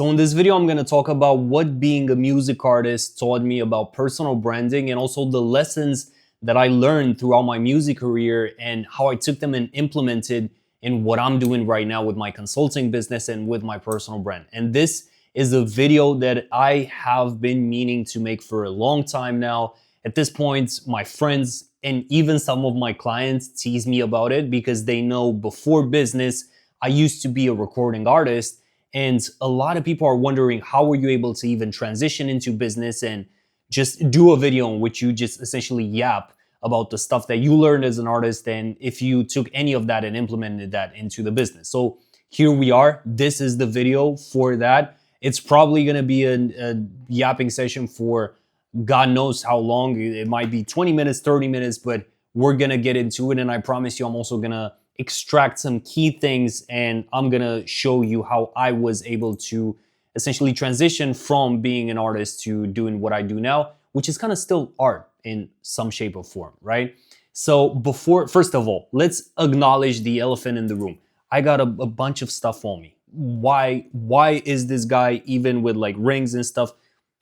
So in this video, I'm going to talk about what being a music artist taught me about personal branding and also the lessons that I learned throughout my music career and how I took them and implemented in what I'm doing right now with my consulting business and with my personal brand. And this is a video that I have been meaning to make for a long time now. At this point, my friends and even some of my clients tease me about it because they know before business, I used to be a recording artist. And a lot of people are wondering, how were you able to even transition into business and just do a video in which you just essentially yap about the stuff that you learned as an artist, and if you took any of that and implemented that into the business. So here we are. This is the video for that. It's probably going to be a yapping session for God knows how long. It might be 20 minutes, 30 minutes, but we're going to get into it. And I promise you, I'm also going to extract some key things and I'm going to show you how I was able to essentially transition from being an artist to doing what I do now, which is kind of still art in some shape or form, right? So first of all, let's acknowledge the elephant in the room. I got a bunch of stuff on me. Why is this guy even with like rings and stuff?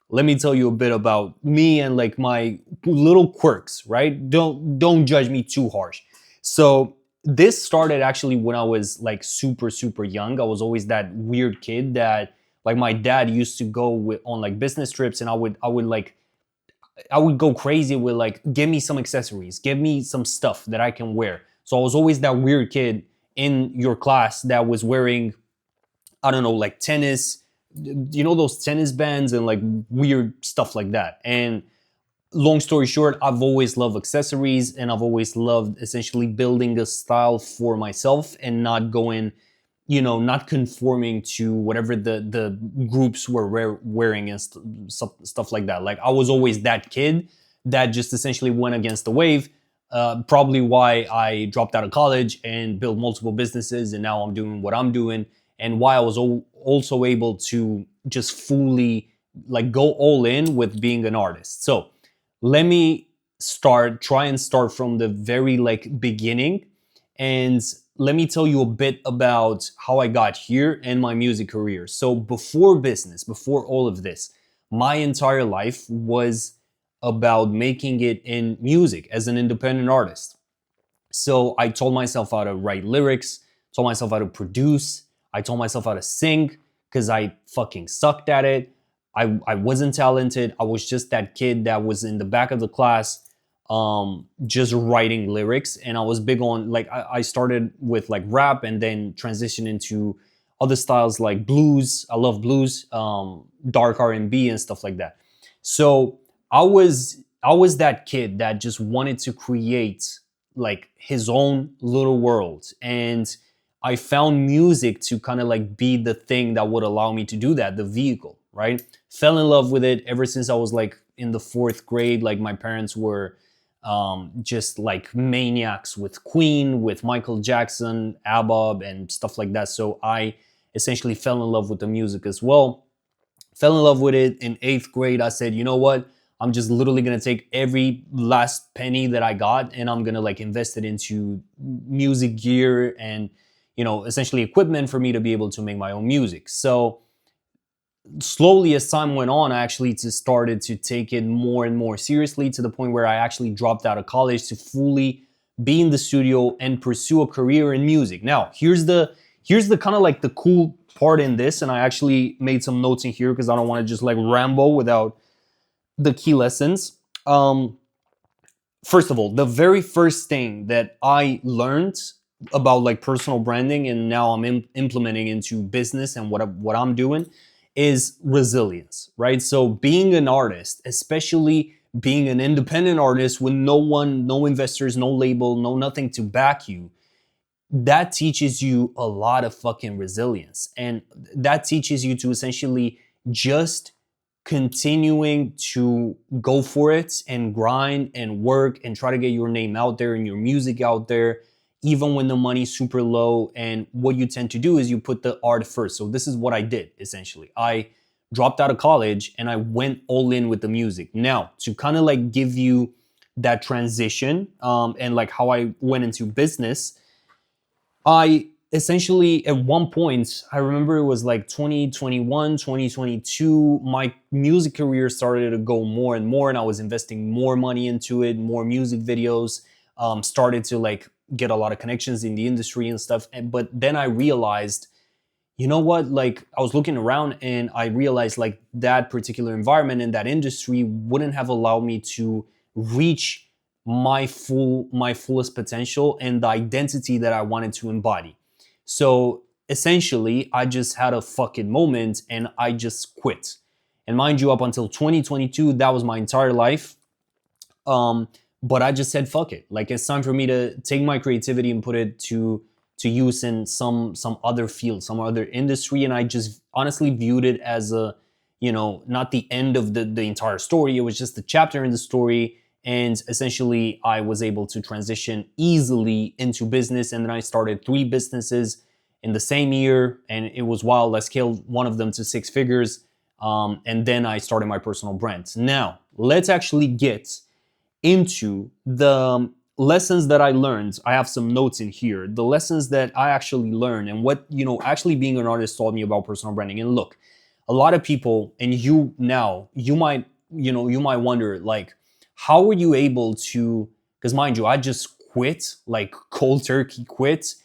Let me tell you a bit about me and like my little quirks, right? Don't judge me too harsh. So this started actually when I was like super young. I was always that weird kid that like my dad used to go on like business trips, and I would go crazy with like, give me some accessories, give me some stuff that I can wear. So I was always that weird kid in your class that was wearing, I don't know, like tennis, those tennis bands and like weird stuff like that. And long story short, I've always loved accessories and I've always loved essentially building a style for myself and not going, not conforming to whatever the groups were wearing and stuff like that. Like I was always that kid that just essentially went against the wave. Probably why I dropped out of college and built multiple businesses, and now I'm doing what I'm doing, and why I was also able to just fully like go all in with being an artist. So let me try and start from the very like beginning, and let me tell you a bit about how I got here and my music career. So before business, before all of this, my entire life was about making it in music as an independent artist. So I told myself how to write lyrics, told myself how to produce, I told myself how to sing because I fucking sucked at it. I wasn't talented. I was just that kid that was in the back of the class just writing lyrics. And I was big on, like, I started with like rap and then transitioned into other styles like blues. I love blues, dark R&B and stuff like that. So I was that kid that just wanted to create like his own little world. And I found music to kind of like be the thing that would allow me to do that, the vehicle, right? Fell in love with it ever since I was like in the 4th grade. Like my parents were just like maniacs with Queen, with Michael Jackson, ABBA, and stuff like that. So I essentially fell in love with the music as well. Fell in love with it in 8th grade. I said, you know what? I'm just literally gonna take every last penny that I got and I'm gonna like invest it into music gear and essentially equipment for me to be able to make my own music. So slowly as time went on, I actually just started to take it more and more seriously to the point where I actually dropped out of college to fully be in the studio and pursue a career in music. Now, here's the kind of like the cool part in this, and I actually made some notes in here because I don't want to just like ramble without the key lessons. First of all, the very first thing that I learned about like personal branding and now I'm implementing into business and what I'm doing is resilience, right? So being an artist, especially being an independent artist with no investors, no label, no nothing to back you, that teaches you a lot of fucking resilience. And that teaches you to essentially just continuing to go for it and grind and work and try to get your name out there and your music out there, even when the money's super low. And what you tend to do is you put the art first. So this is what I did essentially. I dropped out of college and I went all in with the music. Now, to kind of like give you that transition and like how I went into business, I essentially at one point, I remember it was like 2021, 2022, my music career started to go more and more, and I was investing more money into it, more music videos, started to like get a lot of connections in the industry and stuff. But then I realized, you know what, like I was looking around and I realized like that particular environment in that industry wouldn't have allowed me to reach my fullest potential and the identity that I wanted to embody. So essentially I just had a fucking moment and I just quit. And mind you, up until 2022, that was my entire life. um, but I just said fuck it. Like it's time for me to take my creativity and put it to use in some other field, some other industry. And I just honestly viewed it as a, you know, not the end of the entire story. It was just a chapter in the story. And essentially I was able to transition easily into business. And then I started three businesses in the same year. And it was wild. I scaled one of them to six figures. And then I started my personal brand. Now, let's actually get into the lessons that I learned. I have some notes in here. The lessons that I actually learned and what, you know, actually being an artist taught me about personal branding. And look, a lot of people, and you now, you might, you know, you might wonder, like, how were you able to, because mind you, I just quit, like cold turkey quit.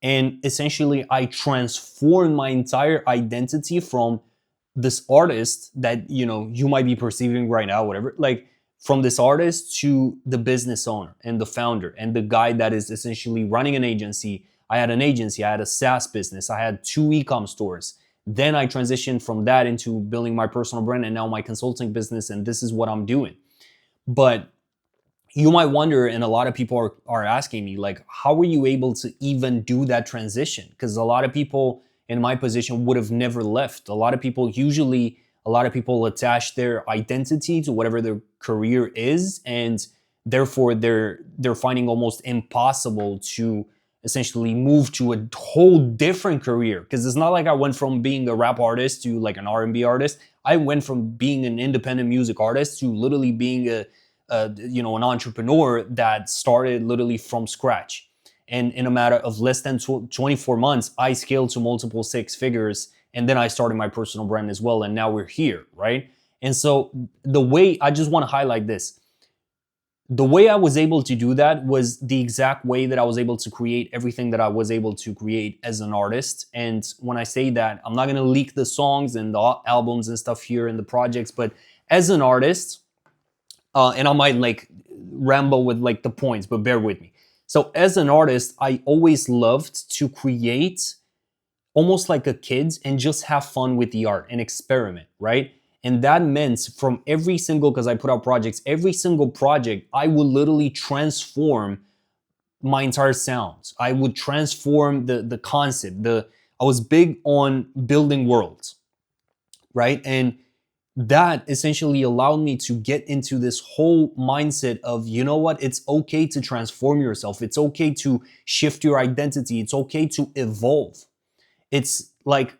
And essentially I transformed my entire identity from this artist that, you know, you might be perceiving right now, whatever, like from this artist to the business owner and the founder and the guy that is essentially running an agency. I had an agency, I had a SaaS business, I had two e-com stores. Then I transitioned from that into building my personal brand and now my consulting business, and this is what I'm doing. But you might wonder, and a lot of people are asking me, like, how were you able to even do that transition? Because a lot of people in my position would have never left. A lot of people attach their identity to whatever their career is, and therefore they're finding almost impossible to essentially move to a whole different career. Because it's not like I went from being a rap artist to like an R&B artist. I went from being an independent music artist to literally being you know, an entrepreneur that started literally from scratch. And in a matter of less than 24 months, I scaled to multiple six figures. And then I started my personal brand as well. And now we're here, right? And so the way, I just want to highlight this, the way I was able to do that was the exact way that I was able to create everything that I was able to create as an artist. And when I say that, I'm not going to leak the songs and the albums and stuff here and the projects, but as an artist, and I might like ramble with like the points, but bear with me. So as an artist, I always loved to create almost like a kid and just have fun with the art and experiment, right? And that meant from every single, because I put out projects, every single project, I would literally transform my entire sound. I would transform the concept. I was big on building worlds, right? And that essentially allowed me to get into this whole mindset of, you know what, it's okay to transform yourself. It's okay to shift your identity. It's okay to evolve. It's like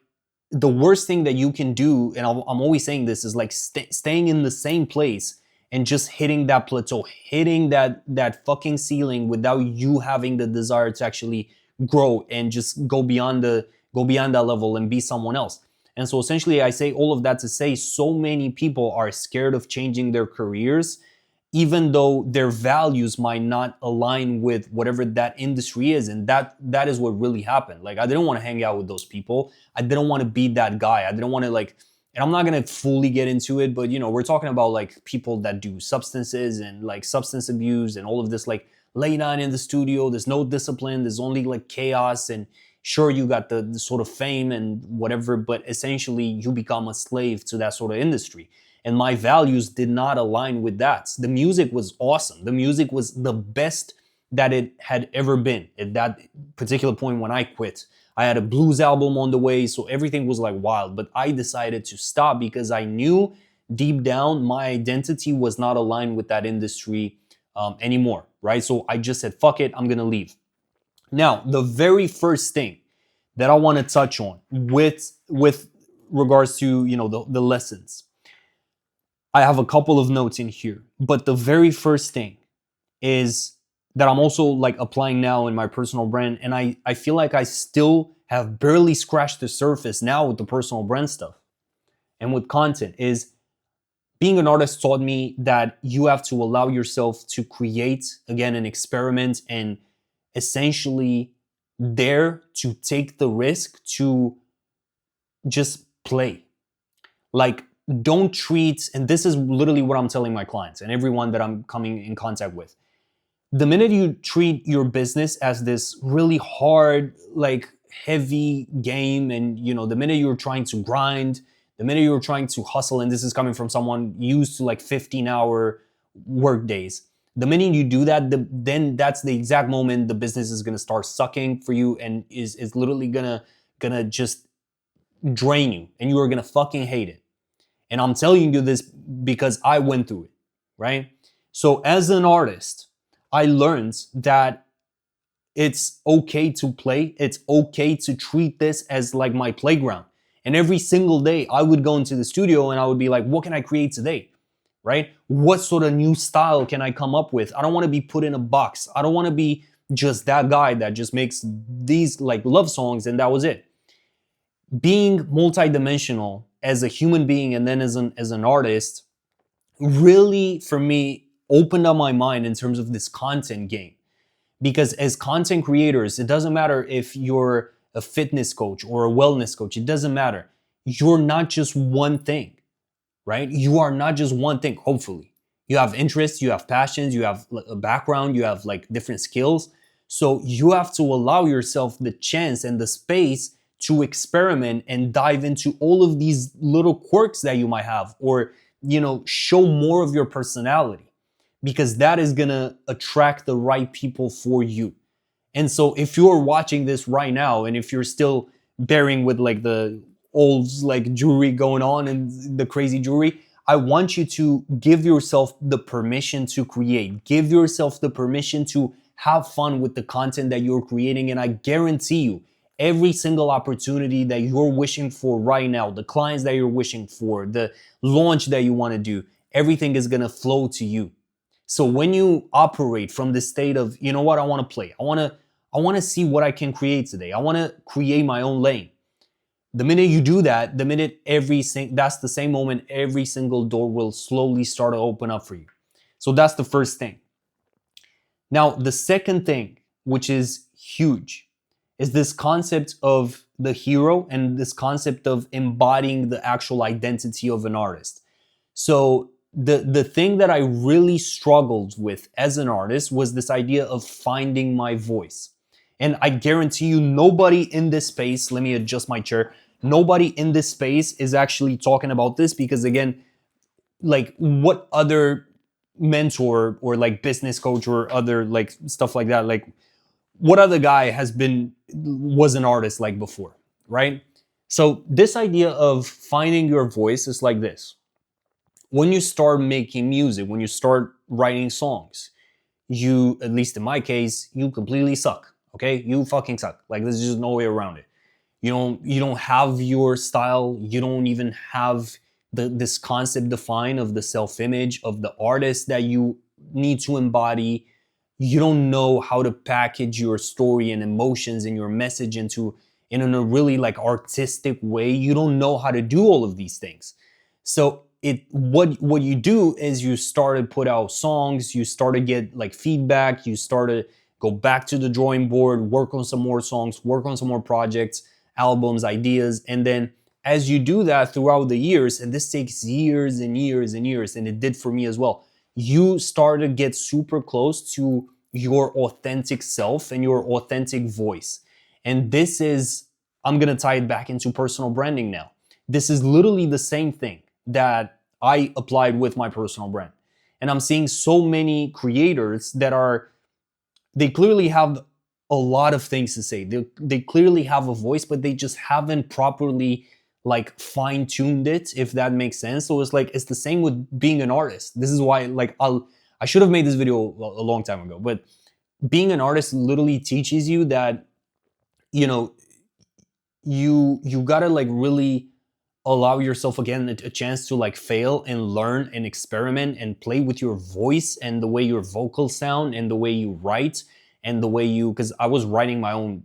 the worst thing that you can do, and I'm always saying this, is like staying in the same place and just hitting that plateau, hitting that fucking ceiling without you having the desire to actually grow and just go beyond that level and be someone else. And so essentially I say all of that to say so many people are scared of changing their careers, even though their values might not align with whatever that industry is. And that is what really happened. Like I didn't want to hang out with those people. I didn't want to be that guy. I didn't want to like, and I'm not going to fully get into it, but you know, we're talking about like people that do substances and like substance abuse and all of this, like late night in the studio, there's no discipline, there's only like chaos. And sure, you got the sort of fame and whatever, but essentially you become a slave to that sort of industry. And my values did not align with that. The music was awesome. The music was the best that it had ever been at that particular point when I quit. I had a blues album on the way, so everything was like wild. But I decided to stop because I knew deep down my identity was not aligned with that industry anymore, right? So I just said, fuck it, I'm gonna leave. Now, the very first thing that I want to touch on with regards to, you know, the lessons, I have a couple of notes in here, but the very first thing is that I'm also like applying now in my personal brand. And I feel like I still have barely scratched the surface now with the personal brand stuff and with content is being an artist taught me that you have to allow yourself to create again an experiment and essentially dare to take the risk to just play. Like, don't treat, and this is literally what I'm telling my clients and everyone that I'm coming in contact with. The minute you treat your business as this really hard, like heavy game, and the minute you're trying to grind, the minute you're trying to hustle, and this is coming from someone used to like 15-hour work days. The minute you do that, then that's the exact moment the business is gonna start sucking for you and is literally gonna just drain you, and you are gonna fucking hate it. And I'm telling you this because I went through it, right? So as an artist, I learned that it's okay to play. It's okay to treat this as like my playground. And every single day I would go into the studio and I would be like, what can I create today? Right? What sort of new style can I come up with? I don't want to be put in a box. I don't want to be just that guy that just makes these like love songs and that was it. Being multidimensional as a human being and then as an artist really, for me, opened up my mind in terms of this content game. Because as content creators, it doesn't matter if you're a fitness coach or a wellness coach, it doesn't matter. You're not just one thing, right? You are not just one thing, hopefully. You have interests, you have passions, you have a background, you have like different skills. So you have to allow yourself the chance and the space to experiment and dive into all of these little quirks that you might have, or show more of your personality, because that is gonna attract the right people for you. And so if you're watching this right now and if you're still bearing with like the old like jewelry going on and the crazy jewelry, I want you to give yourself the permission to create. Give yourself the permission to have fun with the content that you're creating. And I guarantee you, every single opportunity that you're wishing for right now, the clients that you're wishing for, the launch that you want to do, everything is going to flow to you. So when you operate from the state of, you know what, I want to play. I want to see what I can create today. I want to create my own lane. The minute you do that, that's the same moment every single door will slowly start to open up for you. So that's the first thing. Now, the second thing, which is huge, is this concept of the hero and this concept of embodying the actual identity of an artist. So the thing that I really struggled with as an artist was this idea of finding my voice. And I guarantee you, nobody in this space, let me adjust my chair, nobody in this space is actually talking about this, because again, like what other mentor or like business coach or other like stuff like that, like what other guy was an artist like before, right? So this idea of finding your voice is like this. When you start making music, when you start writing songs, you, at least in my case, you completely suck. Okay? You fucking suck. Like there's just no way around it. You don't have your style. You don't even have this concept defined of the self-image of the artist that you need to embody. You don't know how to package your story and emotions and your message in a really like artistic way. You don't know how to do all of these things. So what you do is you start to put out songs, you start to get like feedback, you start to go back to the drawing board, work on some more songs, work on some more projects, albums, ideas, and then as you do that throughout the years, and this takes years and years and years, and it did for me as well, you start to get super close to your authentic self and your authentic voice. And this is, I'm gonna tie it back into personal branding now. This is literally the same thing that I applied with my personal brand. And I'm seeing so many creators they clearly have a lot of things to say. They clearly have a voice, but they just haven't properly like fine-tuned it, if that makes sense. So it's the same with being an artist. This is why like I should have made this video a long time ago, but being an artist literally teaches you that, you gotta like really allow yourself again a chance to like fail and learn and experiment and play with your voice and the way your vocals sound and the way you write and the way you, because I was writing my own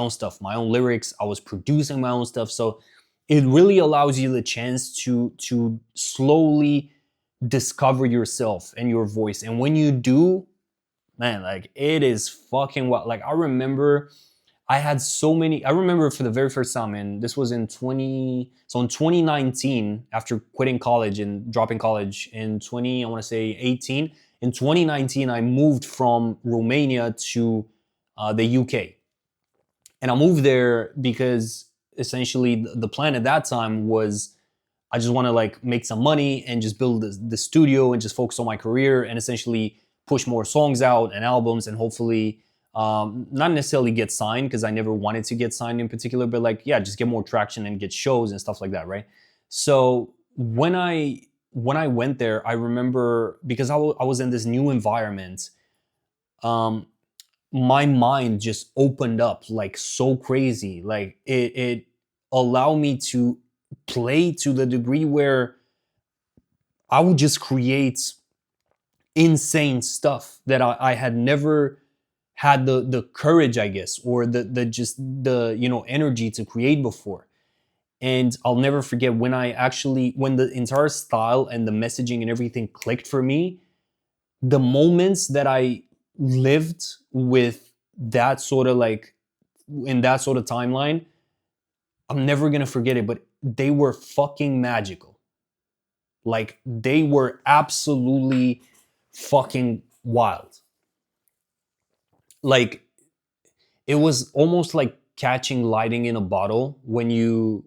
stuff, my own lyrics, I was producing my own stuff. So it really allows you the chance to slowly discover yourself and your voice. And when you do, man, like it is fucking wild. Like I remember I had so many. I remember for the very first time, and this was in 2019, after quitting college and dropping college in 20, I want to say 18. In 2019, I moved from Romania to the UK, and I moved there because essentially the plan at that time was I just want to like make some money and just build the studio and just focus on my career and essentially push more songs out and albums and hopefully not necessarily get signed because I never wanted to get signed in particular, but like yeah, just get more traction and get shows and stuff like that, right? So when I went there, I remember because I was in this new environment, um, my mind just opened up like so crazy. Like it allowed me to play to the degree where I would just create insane stuff that I had never had the courage, I guess, or the just the energy to create before. And I'll never forget when the entire style and the messaging and everything clicked for me, the moments that I lived with that sort of like in that sort of timeline, I'm never gonna forget it, but they were fucking magical. Like they were absolutely fucking wild. Like it was almost like catching lightning in a bottle when you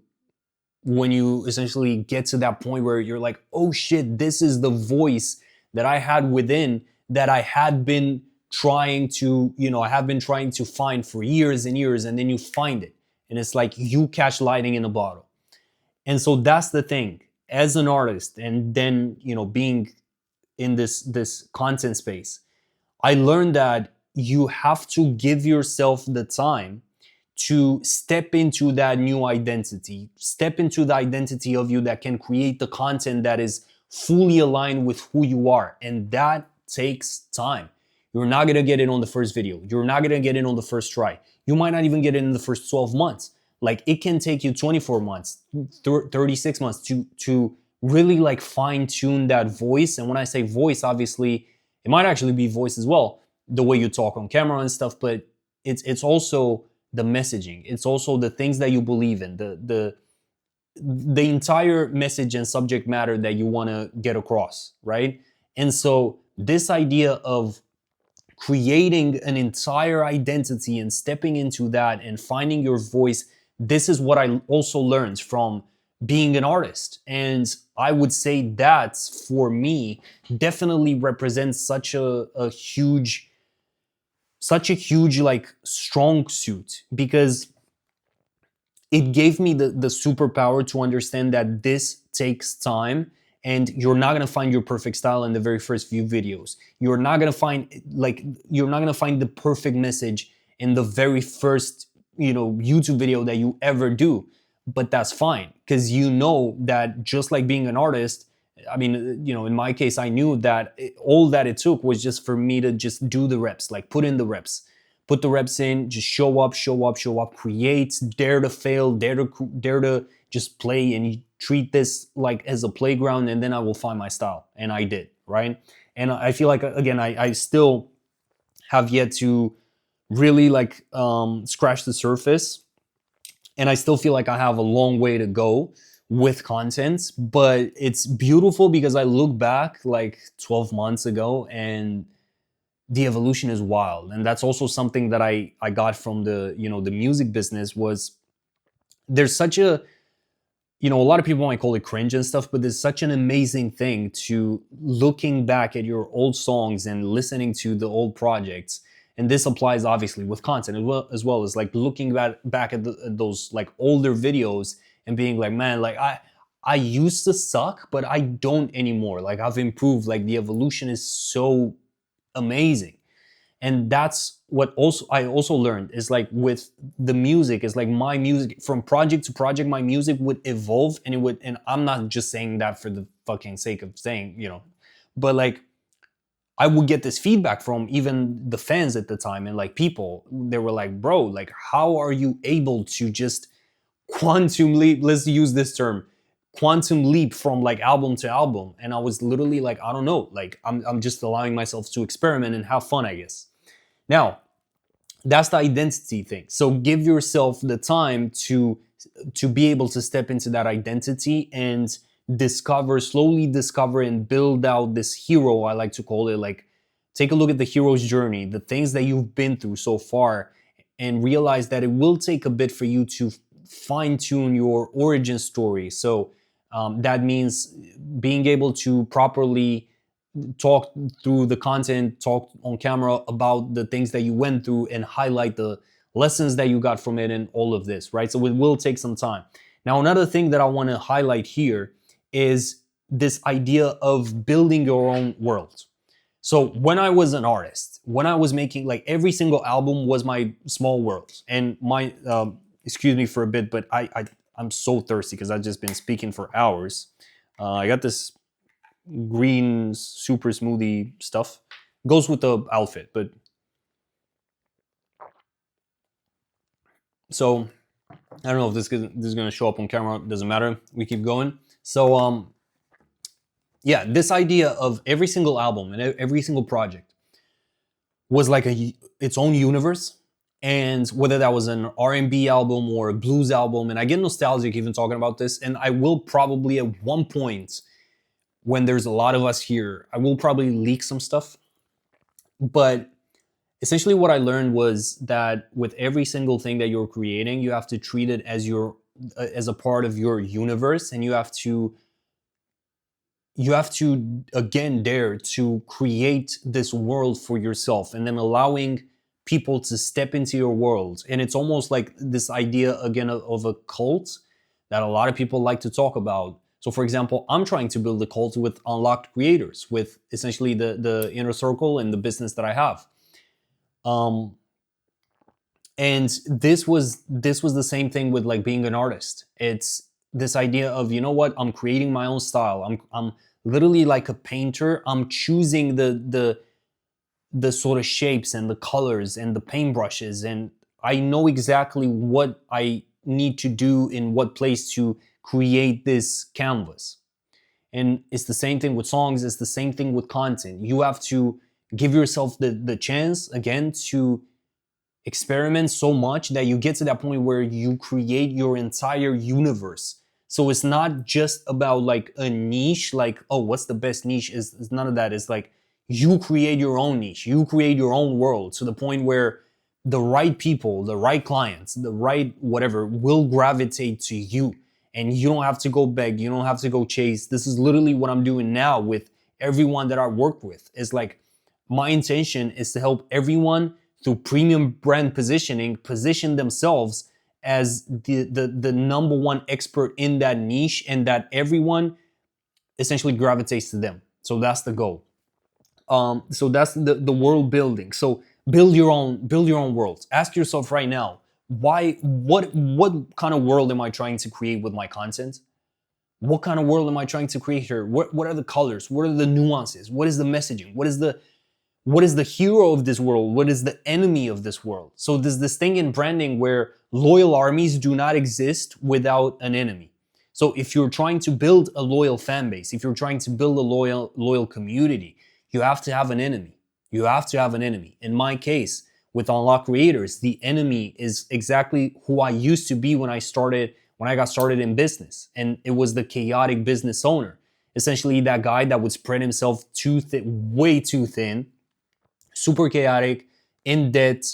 essentially get to that point where you're like, oh shit, this is the voice that I had within that I had been trying to, I have been trying to find for years and years, and then you find it. And it's like you catch lightning in a bottle. And so that's the thing. As an artist, and then, being in this content space, I learned that you have to give yourself the time to step into that new identity, step into the identity of you that can create the content that is fully aligned with who you are. And that takes time. You're not gonna get it on the first video. You're not gonna get it on the first try. You might not even get it in the first 12 months. Like it can take you 24 months, 36 months to really like fine tune that voice. And when I say voice, obviously it might actually be voice as well, the way you talk on camera and stuff, but it's also the messaging. It's also the things that you believe in, the entire message and subject matter that you want to get across, right? And so this idea of creating an entire identity and stepping into that and finding your voice, this is what I also learned from being an artist. And I would say that for me definitely represents such a huge like strong suit, because it gave me the superpower to understand that this takes time, and you're not gonna find your perfect style in the very first few videos. You're not gonna find the perfect message in the very first YouTube video that you ever do. But that's fine, because you know that just like being an artist, I mean, in my case, I knew that all that it took was just for me to just do the reps, like put in the reps, put the reps in, just show up, show up, show up, create, dare to fail, dare to just play, and you treat this like as a playground, and then I will find my style. And I did, right? And I feel like, again, I still have yet to really like scratch the surface, and I still feel like I have a long way to go with content, but it's beautiful because I look back like 12 months ago and the evolution is wild. And that's also something that I got from the music business. Was there's such a lot of people might call it cringe and stuff, but there's such an amazing thing to looking back at your old songs and listening to the old projects. And this applies obviously with content as well as like looking back at those like older videos and being like, man, like I used to suck, but I don't anymore. Like I've improved. Like the evolution is so amazing. And that's what also I also learned is like with the music is like my music from project to project, my music would evolve, and it would, and I'm not just saying that for the fucking sake of saying, but like I would get this feedback from even the fans at the time, and like people, they were like, bro, like how are you able to just quantum leap, let's use this term, quantum leap from like album to album? And I was literally like, I don't know, like I'm just allowing myself to experiment and have fun, I guess. Now, that's the identity thing. So give yourself the time to be able to step into that identity and slowly discover and build out this hero, I like to call it. Like, take a look at the hero's journey, the things that you've been through so far, and realize that it will take a bit for you to fine tune your origin story. So that means being able to properly talk through the content, talk on camera about the things that you went through, and highlight the lessons that you got from it and all of this, right? So it will take some time. Now, another thing that I want to highlight here is this idea of building your own world. So when I was an artist, when I was making, like, every single album was my small world. And my excuse me for a bit, but I'm so thirsty because I've just been speaking for hours. I got this green super smoothie stuff, goes with the outfit. But so I don't know if this is going to show up on camera. It doesn't matter, we keep going. So yeah, this idea of every single album and every single project was like its own universe. And whether that was an R&B album or a blues album, and I get nostalgic even talking about this, and I will probably at one point, when there's a lot of us here, I will probably leak some stuff. But essentially what I learned was that with every single thing that you're creating, you have to treat it as as a part of your universe, and you have to again dare to create this world for yourself, and then allowing people to step into your world. And it's almost like this idea again of a cult that a lot of people like to talk about. So for example, I'm trying to build a cult with unlocked creators, with essentially the inner circle and the business that I have. And this was the same thing with like being an artist. It's this idea of, you know what, I'm creating my own style. I'm literally like a painter. I'm choosing the sort of shapes and the colors and the paintbrushes, and I know exactly what I need to do in what place to create this canvas. And it's the same thing with songs, it's the same thing with content. You have to give yourself the chance again to experiment so much that you get to that point where you create your entire universe. So it's not just about like a niche, like, oh, what's the best niche? Is none of that. It's like you create your own niche, you create your own world, to the point where the right people, the right clients, the right whatever will gravitate to you. And you don't have to go beg, you don't have to go chase. This is literally what I'm doing now with everyone that I work with. It's like my intention is to help everyone through premium brand positioning position themselves as the number one expert in that niche, and that everyone essentially gravitates to them. So that's the goal. So that's the world building. So build your own world. Ask yourself right now, what kind of world am I trying to create with my content? What kind of world am I trying to create here? What are the colors? What are the nuances? What is the messaging? What is the hero of this world? What is the enemy of this world? So there's this thing in branding where loyal armies do not exist without an enemy. So if you're trying to build a loyal fan base, if you're trying to build a loyal community, you have to have an enemy. You have to have an enemy. In my case, with Unlock Creators, the enemy is exactly who I used to be when I got started in business. And it was the chaotic business owner. Essentially that guy that would spread himself way too thin, super chaotic, in debt,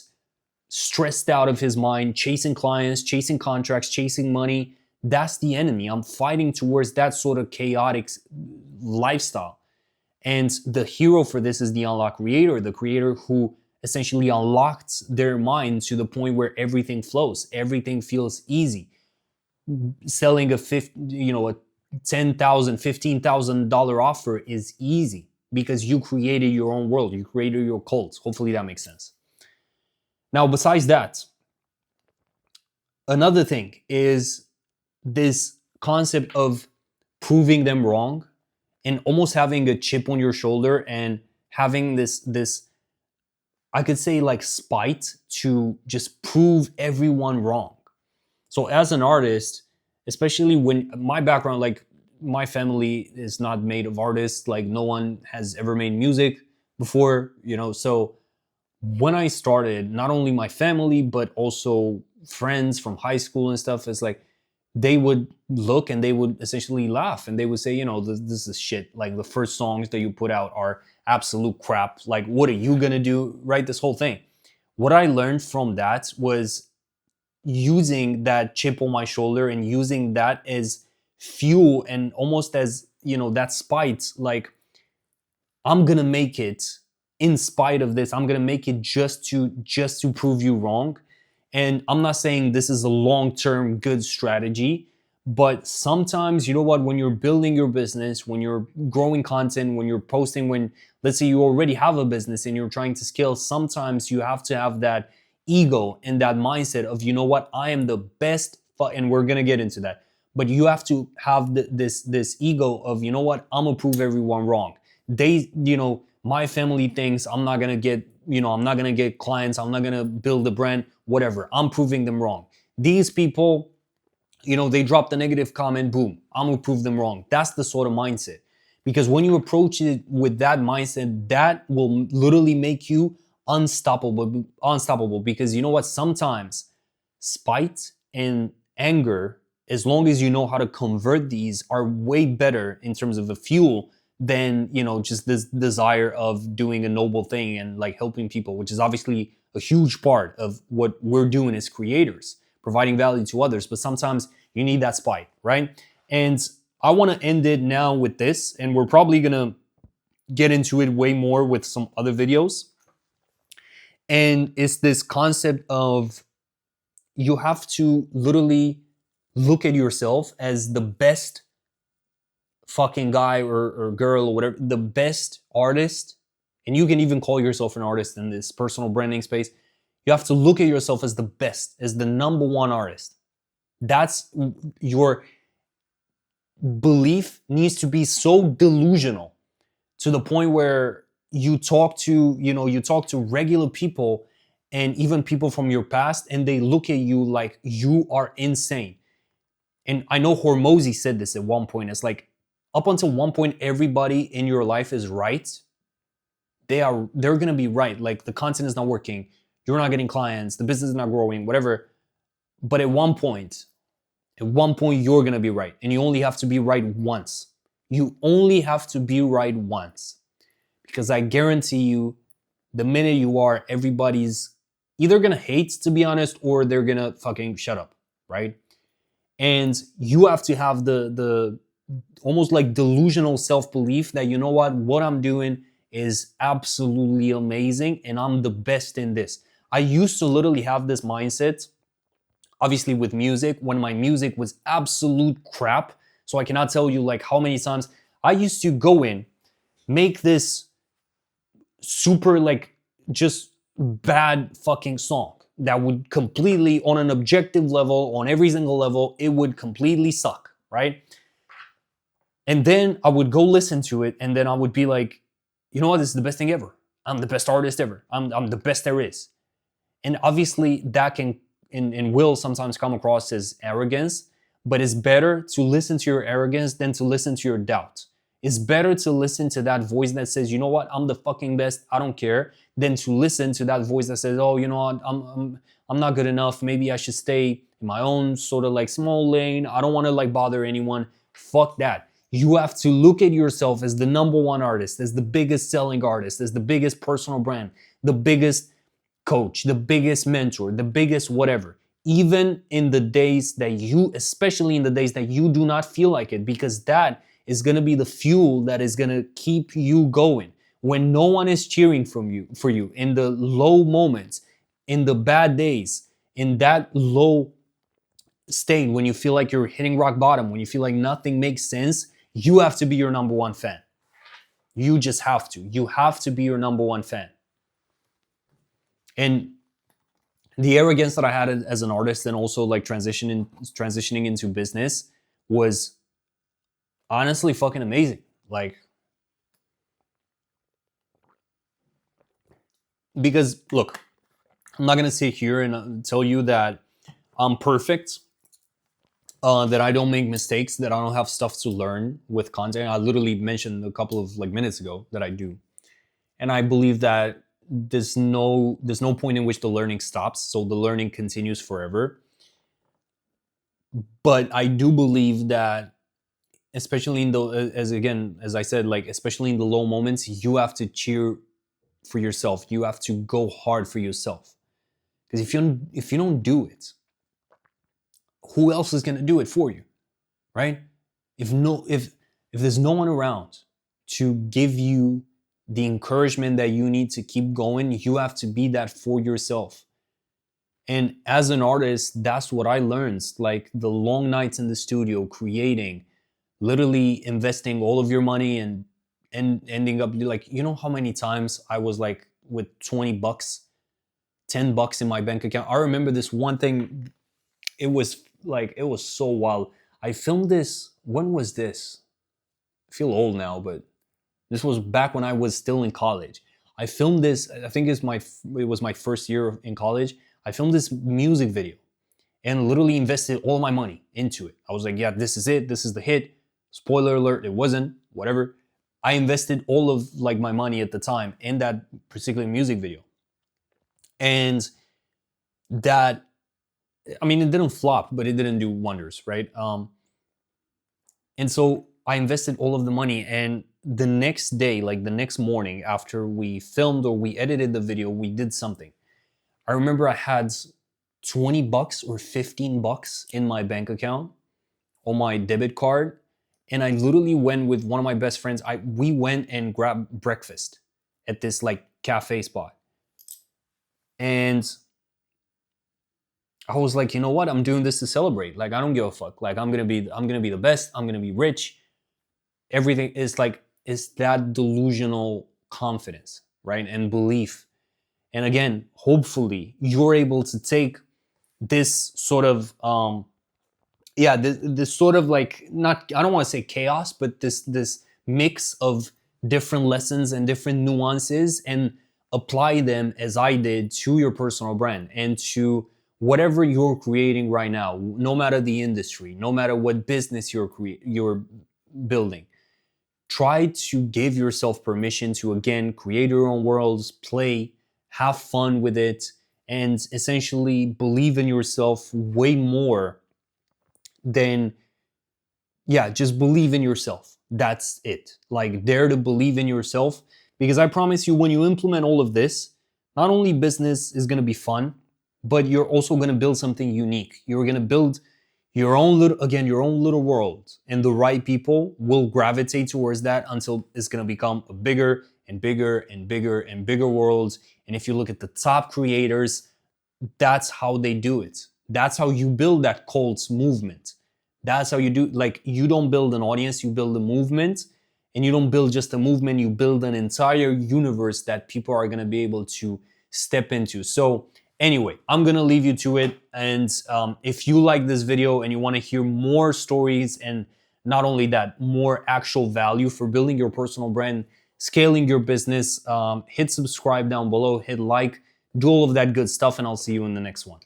stressed out of his mind, chasing clients, chasing contracts, chasing money. That's the enemy. I'm fighting towards that sort of chaotic lifestyle. And the hero for this is the Unlock Creator, the creator who essentially unlocked their mind to the point where everything flows, everything feels easy. Selling a $10,000, $15,000 offer is easy because you created your own world, you created your cult. Hopefully that makes sense. Now, besides that, another thing is this concept of proving them wrong and almost having a chip on your shoulder and having this I could say like spite to just prove everyone wrong. So as an artist, especially when my background, like my family is not made of artists, like no one has ever made music before, so when I started, not only my family, but also friends from high school and stuff, it's like they would look and they would essentially laugh and they would say, this is shit. Like the first songs that you put out are absolute crap. Like, what are you gonna do? Right? This whole thing. What I learned from that was using that chip on my shoulder and using that as fuel and almost as, that spite. Like, I'm gonna make it in spite of this. I'm gonna make it just to prove you wrong. And I'm not saying this is a long-term good strategy, but sometimes, you know what, when you're building your business, when you're growing content, when you're posting, when let's say you already have a business and you're trying to scale, sometimes you have to have that ego and that mindset of, you know what, I am the best, and we're gonna get into that. But you have to have this ego of, you know what, I'm gonna prove everyone wrong. My family thinks I'm not gonna get, I'm not gonna get clients, I'm not gonna build a brand, whatever. I'm proving them wrong. These people, they drop the negative comment, boom, I'm gonna prove them wrong. That's the sort of mindset. Because when you approach it with that mindset, that will literally make you unstoppable. Because you know what? Sometimes spite and anger, as long as you know how to convert these, are way better in terms of a fuel than, just this desire of doing a noble thing and like helping people, which is obviously a huge part of what we're doing as creators, providing value to others. But sometimes you need that spite, right? And I want to end it now with this, and we're probably going to get into it way more with some other videos. And it's this concept of you have to literally look at yourself as the best fucking guy or girl or whatever, the best artist. And you can even call yourself an artist in this personal branding space. You have to look at yourself as the best, as the number one artist. That's your belief needs to be so delusional to the point where you talk to regular people and even people from your past, and they look at you like you are insane. And I know Hormozy said this at one point. It's like, up until one point, everybody in your life is right. They're gonna be right. Like, the content is not working, you're not getting clients, the business is not growing, whatever. But at one point, you're gonna be right. And you only have to be right once. You only have to be right once. Because I guarantee you, the minute you are, everybody's either gonna hate, to be honest, or they're gonna fucking shut up, right? And you have to have the almost like delusional self-belief that, you know what I'm doing is absolutely amazing and I'm the best in this. I used to literally have this mindset, obviously with music, when my music was absolute crap. So I cannot tell you like how many times I used to go in, make this super like just bad fucking song that would completely, on an objective level, on every single level, it would completely suck, right? And then I would go listen to it, and then I would be like, you know what, this is the best thing ever. I'm the best artist ever. I'm the best there is. And obviously that can and will sometimes come across as arrogance, but it's better to listen to your arrogance than to listen to your doubt. It's better to listen to that voice that says, you know what, I'm the fucking best, I don't care, than to listen to that voice that says, oh, you know what, I'm not good enough, maybe I should stay in my own sort of like small lane, I don't want to like bother anyone. Fuck that. You have to look at yourself as the number one artist, as the biggest selling artist, as the biggest personal brand, the biggest coach, the biggest mentor, the biggest whatever. Even in the days that especially in the days that you do not feel like it, because that is going to be the fuel that is going to keep you going. When no one is cheering for you, in the low moments, in the bad days, in that low state, when you feel like you're hitting rock bottom, when you feel like nothing makes sense, you have to be your number one fan. You just have to. You have to be your number one fan. And the arrogance that I had as an artist and also like transitioning into business was honestly fucking amazing. Like, because look, I'm not gonna sit here and tell you that I'm perfect, that I don't make mistakes, that I don't have stuff to learn with content. I literally mentioned a couple of like minutes ago that I do, and I believe that there's no point in which the learning stops, so the learning continues forever. But I do believe that, especially in the as again as I said, like especially in the low moments, you have to cheer for yourself. You have to go hard for yourself, because if you don't do it, who else is gonna do it for you, right? If there's no one around to give you the encouragement that you need to keep going, you have to be that for yourself. And as an artist, that's what I learned. Like the long nights in the studio creating, literally investing all of your money and ending up like, you know how many times I was like with 20 bucks, 10 bucks in my bank account. I remember this one thing. It was so wild. I filmed this. When was this? I feel old now, but this was back when I was still in college. I filmed this. I think it was my first year in college. I filmed this music video and literally invested all my money into it. I was like, yeah, this is it. This is the hit. Spoiler alert, it wasn't. Whatever. I invested all of like my money at the time in that particular music video. And that, I mean, it didn't flop, but it didn't do wonders, right? And so I invested all of the money, and the next day, like the next morning after we filmed or we edited the video, we did something. I remember I had 20 bucks or 15 bucks in my bank account on my debit card, and I literally went with one of my best friends. We went and grabbed breakfast at this like cafe spot. And I was like, you know what? I'm doing this to celebrate. Like, I don't give a fuck. Like, I'm gonna be the best. I'm gonna be rich. Everything is like, it's that delusional confidence, right? And belief. And again, hopefully you're able to take this sort of this sort of like, not, I don't want to say chaos, but this mix of different lessons and different nuances, and apply them as I did to your personal brand and to whatever you're creating right now, no matter the industry, no matter what business you're building. Try to give yourself permission to again create your own worlds, play, have fun with it, and essentially believe in yourself way more than, yeah, just believe in yourself. That's it. Like, dare to believe in yourself, because I promise you, when you implement all of this, not only business is going to be fun, but you're also going to build something unique. You're going to build your own little world, and the right people will gravitate towards that until it's going to become a bigger and bigger and bigger and bigger world. And if you look at the top creators, that's how they do it. That's how you build that cult movement. That's how you do, like, you don't build an audience, you build a movement. And you don't build just a movement, you build an entire universe that people are going to be able to step into. So anyway, I'm going to leave you to it. And if you like this video and you want to hear more stories, and not only that, more actual value for building your personal brand, scaling your business, hit subscribe down below, hit like, do all of that good stuff, and I'll see you in the next one.